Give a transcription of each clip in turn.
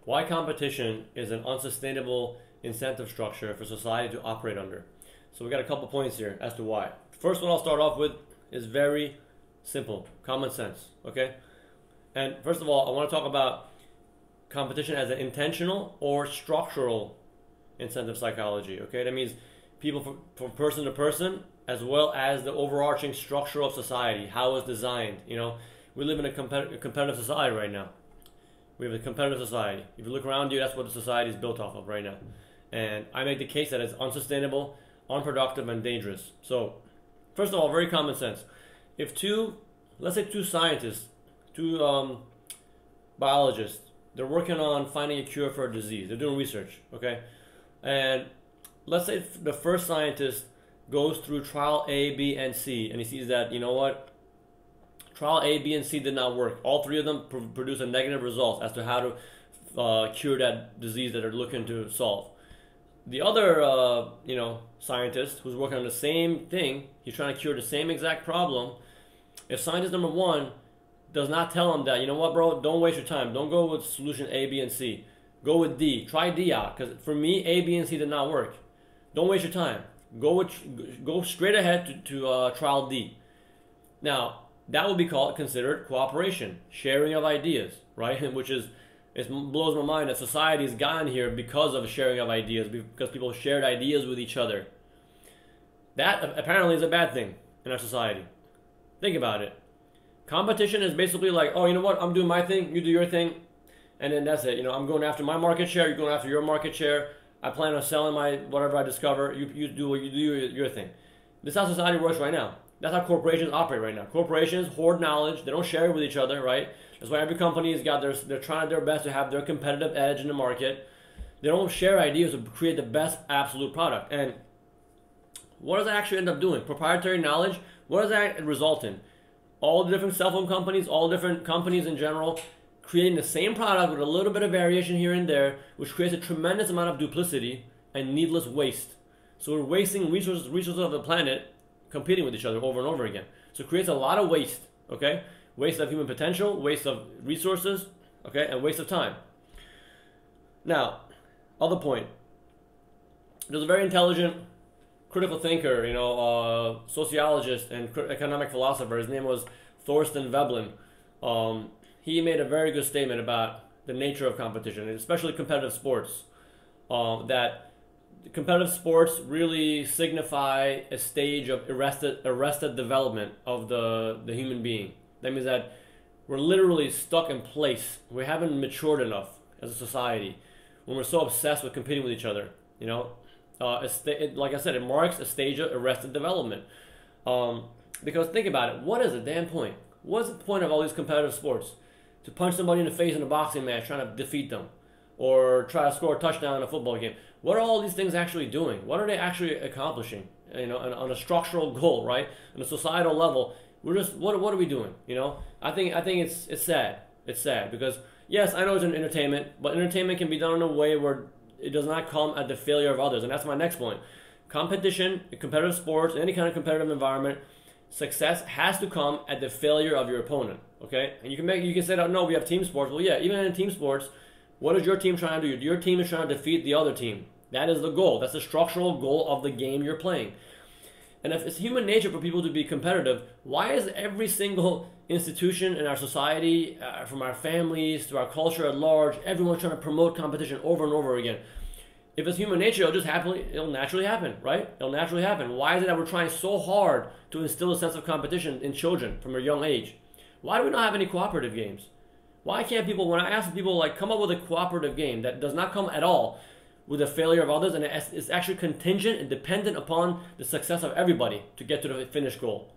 Why competition is an unsustainable incentive structure for society to operate under. So we got a couple points here as to why. First one I'll start off with is very simple, common sense, okay? And first of all, I want to talk about competition as an intentional or structural incentive psychology, okay? That means people from person to person, as well as the overarching structure of society, how it's designed. You know, we live in a competitive society right now. We have a competitive society. If you look around you, that's what the society is built off of right now. And I make the case that it's unsustainable, unproductive, and dangerous. So, first of all, very common sense. If let's say two scientists, two biologists, they're working on finding a cure for a disease. They're doing research, okay? And let's say the first scientist goes through trial A, B, and C, and he sees that, you know what, trial A, B, and C did not work. All three of them produce a negative result as to how to cure that disease that they're looking to solve. The other, scientist who's working on the same thing, he's trying to cure the same exact problem. If scientist number one does not tell him that, you know what, bro, don't waste your time. Don't go with solution A, B, and C. Go with D. Try D out, because for me, A, B, and C did not work. Don't waste your time. Go straight ahead to trial D. Now, that would be considered cooperation, sharing of ideas, right? Which is, it blows my mind that society has gotten here because of sharing of ideas, because people shared ideas with each other. That apparently is a bad thing in our society. Think about it. Competition is basically like, oh, you know what? I'm doing my thing, you do your thing, and then that's it. You know, I'm going after my market share, you're going after your market share. I plan on selling my whatever I discover. You do your thing. This is how society works right now. That's how corporations operate right now. Corporations hoard knowledge. They don't share it with each other, right? That's why every company has got they're trying their best to have their competitive edge in the market. They don't share ideas to create the best absolute product. And what does that actually end up doing? Proprietary knowledge. What does that result in? All the different cell phone companies, all different companies in general, creating the same product with a little bit of variation here and there, which creates a tremendous amount of duplicity and needless waste. So we're wasting resources of the planet competing with each other over and over again. So it creates a lot of waste, okay? Waste of human potential, waste of resources, okay, and waste of time. Now, other point. There's a very intelligent critical thinker, sociologist and economic philosopher. His name was Thorstein Veblen. He made a very good statement about the nature of competition, and especially competitive sports. That competitive sports really signify a stage of arrested development of the human being. That means that we're literally stuck in place. We haven't matured enough as a society when we're so obsessed with competing with each other. Like I said, it marks a stage of arrested development. Because think about it, what is the damn point? What's the point of all these competitive sports? To punch somebody in the face in a boxing match trying to defeat them, or try to score a touchdown in a football game. What are all these things actually doing? What are they actually accomplishing? On a structural goal, right? On a societal level, we're just what are we doing? I think it's sad. It's sad because yes, I know it's an entertainment, but entertainment can be done in a way where it does not come at the failure of others, and that's my next point. Competition, competitive sports, any kind of competitive environment, success has to come at the failure of your opponent. Okay, and you can say that no, we have team sports. Well, yeah, even in team sports, what is your team trying to do? Your team is trying to defeat the other team. That is the goal. That's the structural goal of the game you're playing. And if it's human nature for people to be competitive, why is every single institution in our society, from our families to our culture at large, everyone trying to promote competition over and over again? If it's human nature, it'll naturally happen, right? It'll naturally happen. Why is it that we're trying so hard to instill a sense of competition in children from a young age? Why do we not have any cooperative games? Why can't people, when I ask people, like, come up with a cooperative game that does not come at all with the failure of others, and it's actually contingent and dependent upon the success of everybody to get to the finished goal?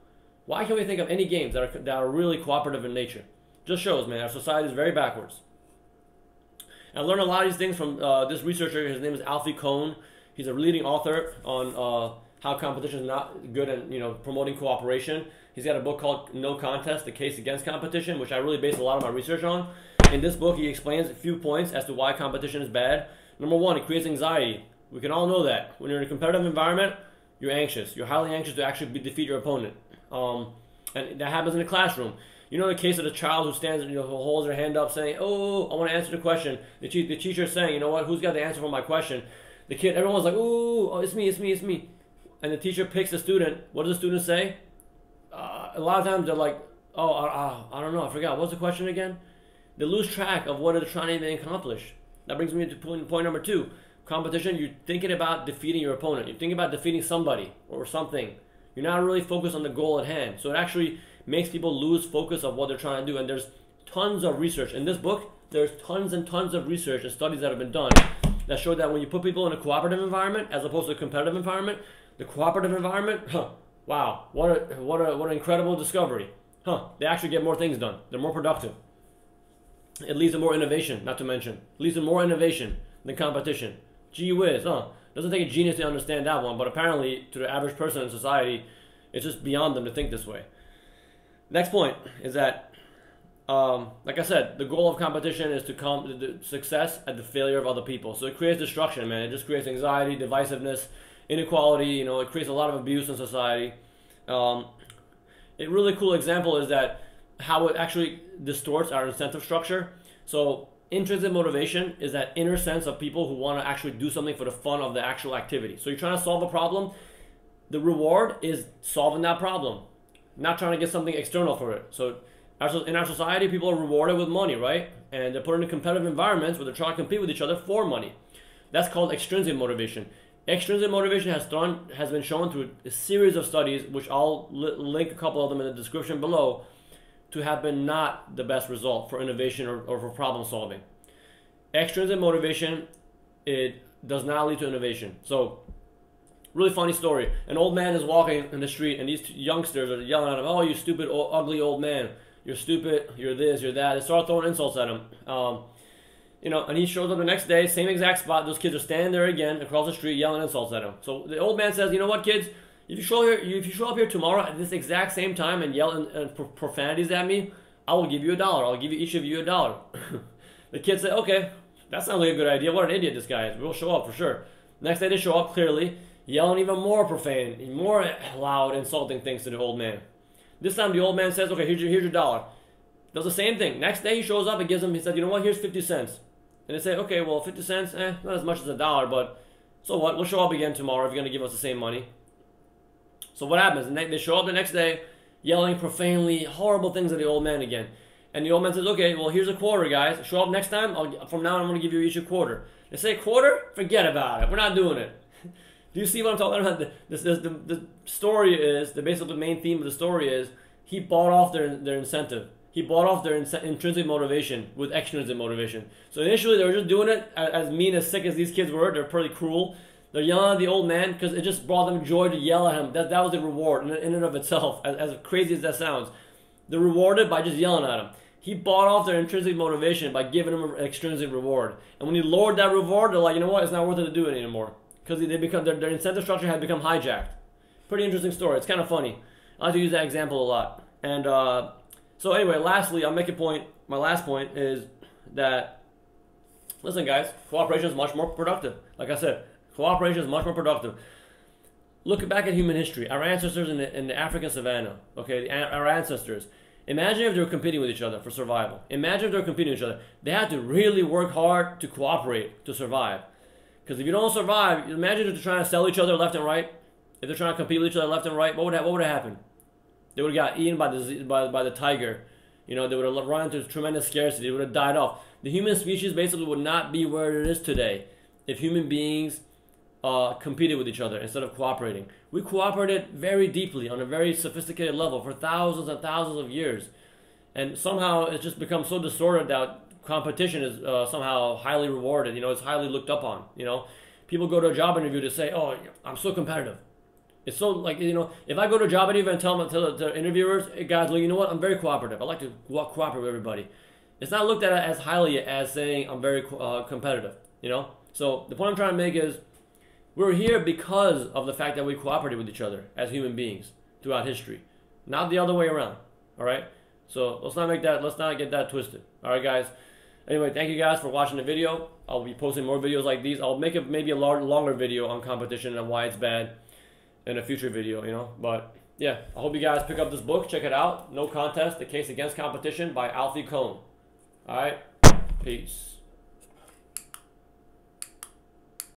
Why can't we think of any games that are really cooperative in nature? Just shows, man, our society is very backwards. I learned a lot of these things from this researcher. His name is Alfie Kohn. He's a leading author on how competition is not good and promoting cooperation. He's got a book called No Contest: The Case Against Competition, which I really base a lot of my research on. In this book, he explains a few points as to why competition is bad. Number one, it creates anxiety. We can all know that. When you're in a competitive environment, you're anxious. You're highly anxious to actually defeat your opponent. And that happens in the classroom. You know the case of the child who stands, who holds their hand up saying, oh, I want to answer the question. The teacher is saying, you know what, who's got the answer for my question? The kid, everyone's like, oh, it's me, it's me, it's me. And the teacher picks the student. What does the student say? A lot of times they're like, oh, I don't know, I forgot. What's the question again? They lose track of what they're trying to even accomplish. That brings me to point number 2. Competition, you're thinking about defeating your opponent. You're thinking about defeating somebody or something. You're not really focused on the goal at hand. So it actually makes people lose focus of what they're trying to do. And there's tons of research. In this book, there's tons and tons of research and studies that have been done that show that when you put people in a cooperative environment as opposed to a competitive environment, the cooperative environment, wow, what an incredible discovery. They actually get more things done. They're more productive. It leads to more innovation, not to mention. It leads to more innovation than competition. Gee whiz, Doesn't take a genius to understand that one, but apparently to the average person in society, it's just beyond them to think this way. Next point is that, like I said, the goal of competition is to come to success at the failure of other people. So it creates destruction, man. It just creates anxiety, divisiveness, inequality. It creates a lot of abuse in society. A really cool example is that how it actually distorts our incentive structure. So intrinsic motivation is that inner sense of people who want to actually do something for the fun of the actual activity. So you're trying to solve a problem. The reward is solving that problem, not trying to get something external for it. So in our society, people are rewarded with money, right? And they're put into competitive environments where they're trying to compete with each other for money. That's called extrinsic motivation. Extrinsic motivation has been shown through a series of studies, which I'll link a couple of them in the description below, to have been not the best result for innovation or for problem solving. Extrinsic motivation, it does not lead to innovation. So, really funny story. An old man is walking in the street and these youngsters are yelling at him, oh, you stupid, ugly old man. You're stupid, you're this, you're that. They start throwing insults at him. And he shows up the next day, same exact spot. Those kids are standing there again across the street yelling insults at him. So the old man says, you know what, kids? If you show up here tomorrow at this exact same time and yell profanities at me, I will give you $1. I'll give each of you $1. The kids say, okay, that sounds like a good idea. What an idiot this guy is. We'll show up for sure. Next day they show up clearly, yelling even more profane, more loud, insulting things to the old man. This time the old man says, okay, here's your $1. Does the same thing. Next day he shows up and gives him, he said, you know what, here's 50 cents. And they say, okay, well, 50 cents, not as much as $1, but so what? We'll show up again tomorrow if you're going to give us the same money. So what happens? They show up the next day yelling profanely, horrible things at the old man again. And the old man says, okay, well, here's $0.25, guys. Show up next time. From now on, I'm going to give you each $0.25. They say $0.25? Forget about it. We're not doing it. Do you see what I'm talking about? The story is, basically the main theme of the story is, he bought off their incentive. He bought off their intrinsic motivation with extrinsic motivation. So initially, they were just doing it as mean, as sick as these kids were. They're pretty cruel. They're yelling at the old man because it just brought them joy to yell at him. That was the reward in and of itself, as crazy as that sounds. They're rewarded by just yelling at him. He bought off their intrinsic motivation by giving them an extrinsic reward. And when he lowered that reward, they're like, you know what, it's not worth it to do it anymore. Because their incentive structure had become hijacked. Pretty interesting story. It's kind of funny. I like to use that example a lot. And so anyway, lastly, I'll make a point. My last point is that, listen guys, cooperation is much more productive. Like I said, cooperation is much more productive. Look back at human history. Our ancestors in the African savannah, okay, our ancestors. Imagine if they were competing with each other for survival. Imagine if they were competing with each other. They had to really work hard to cooperate to survive. Because if you don't survive, imagine if they're trying to sell each other left and right. If they're trying to compete with each other left and right, what would have happened? They would have got eaten by the tiger. They would have run into tremendous scarcity. They would have died off. The human species basically would not be where it is today if human beings competed with each other instead of cooperating. We cooperated very deeply on a very sophisticated level for thousands and thousands of years. And somehow it's just become so distorted that competition is somehow highly rewarded. It's highly looked up on. People go to a job interview to say, oh, I'm so competitive. It's so like, if I go to a job interview and tell the interviewers, hey guys, look, you know what? I'm very cooperative. I like to cooperate with everybody. It's not looked at as highly as saying I'm very competitive, So the point I'm trying to make is we're here because of the fact that we cooperated with each other as human beings throughout history, not the other way around. All right. So let's not get that twisted. All right, guys. Anyway, thank you guys for watching the video. I'll be posting more videos like these. I'll make maybe a longer video on competition and why it's bad in a future video, But yeah, I hope you guys pick up this book. Check it out. No Contest: The Case Against Competition by Alfie Kohn. All right, peace.